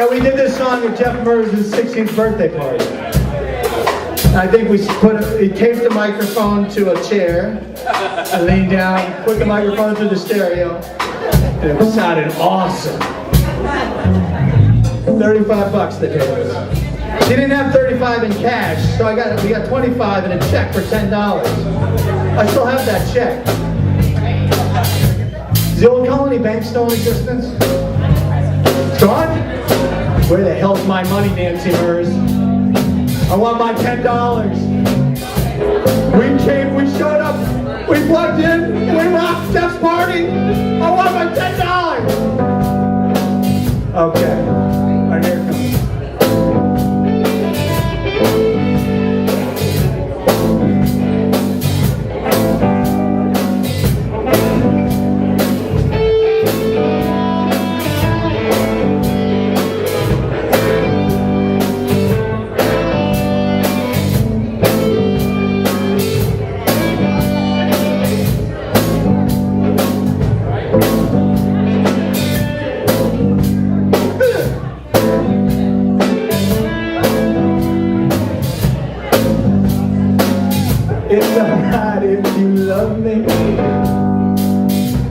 And we did this song at Jeff Murs' 16th birthday party. I think we he taped the microphone to a chair. I leaned down, put the microphone through the stereo, and it sounded awesome. $35 they paid us. She didn't have 35 in cash, so we got 25 in a check for $10. I still have that check. Is the old Colony Bank still in existence? It's gone? Where the hell's my money, Nancy Murs? I want my $10. We showed up, we plugged in, we rocked Steph's party. I want my $10. Okay, all right, here it comes. It's alright if you love me.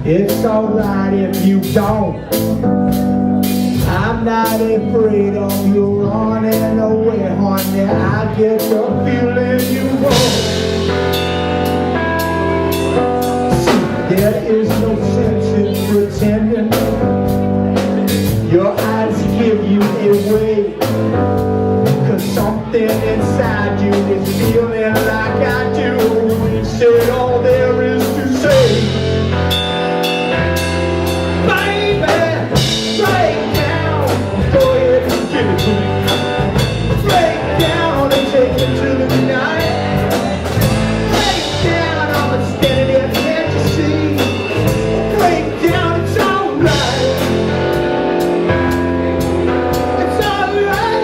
It's alright if you don't. I'm not afraid of you running away, honey. I get the feeling you won't. See, there is no sense in pretending. Your eyes give you away. 'Cause something inside you is feeling like I do. Said all there is to say. Baby, break down. Go ahead and give it to me. Break down and take it to the night. Break down, I'm standing there, can't you see? Break down, it's alright. It's alright.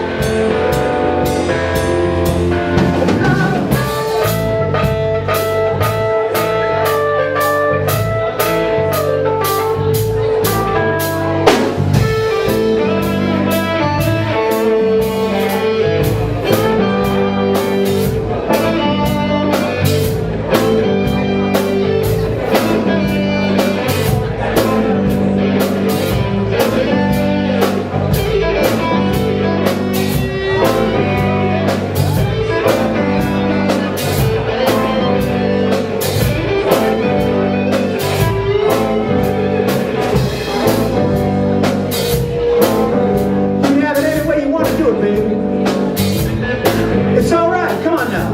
It's all right. Come on now.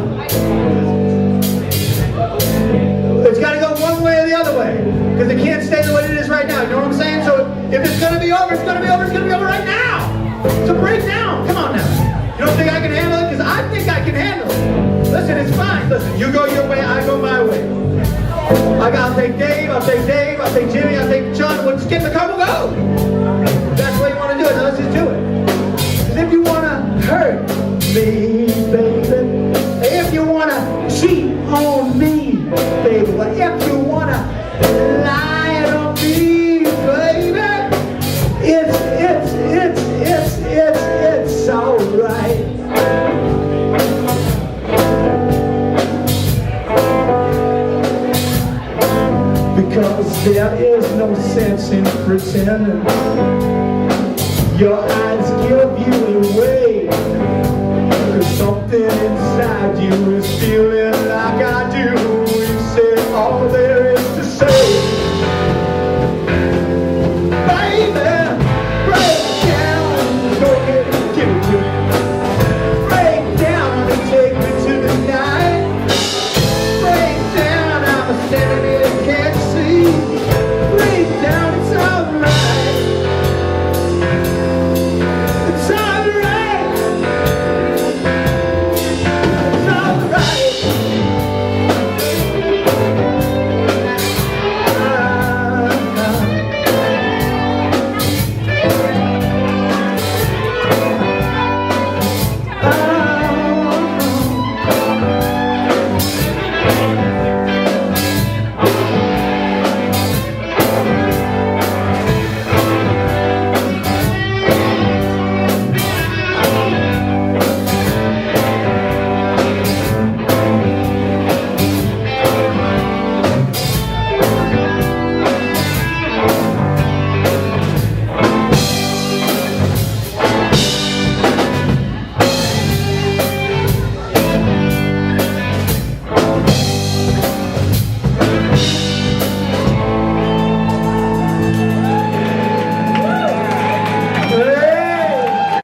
It's got to go one way or the other way, because it can't stay the way it is right now. You know what I'm saying? So if it's going to be over, it's going to be over. It's going to be over right now. So break down. Come on now. You don't think I can handle it? Because I think I can handle it. Listen, it's fine. Listen, you go your way, I go my way. I'll take Dave. I'll take Jimmy. I'll take John. Let's get in the car. We'll go. That's the way you want to do it. Now let's just do it. Because if you want to hurt me, baby, if you wanna cheat on me, baby, but if you wanna lie on me, baby, it's alright. Because there is no sense in pretending. Your eyes give you away. 'Cause something inside you is feeling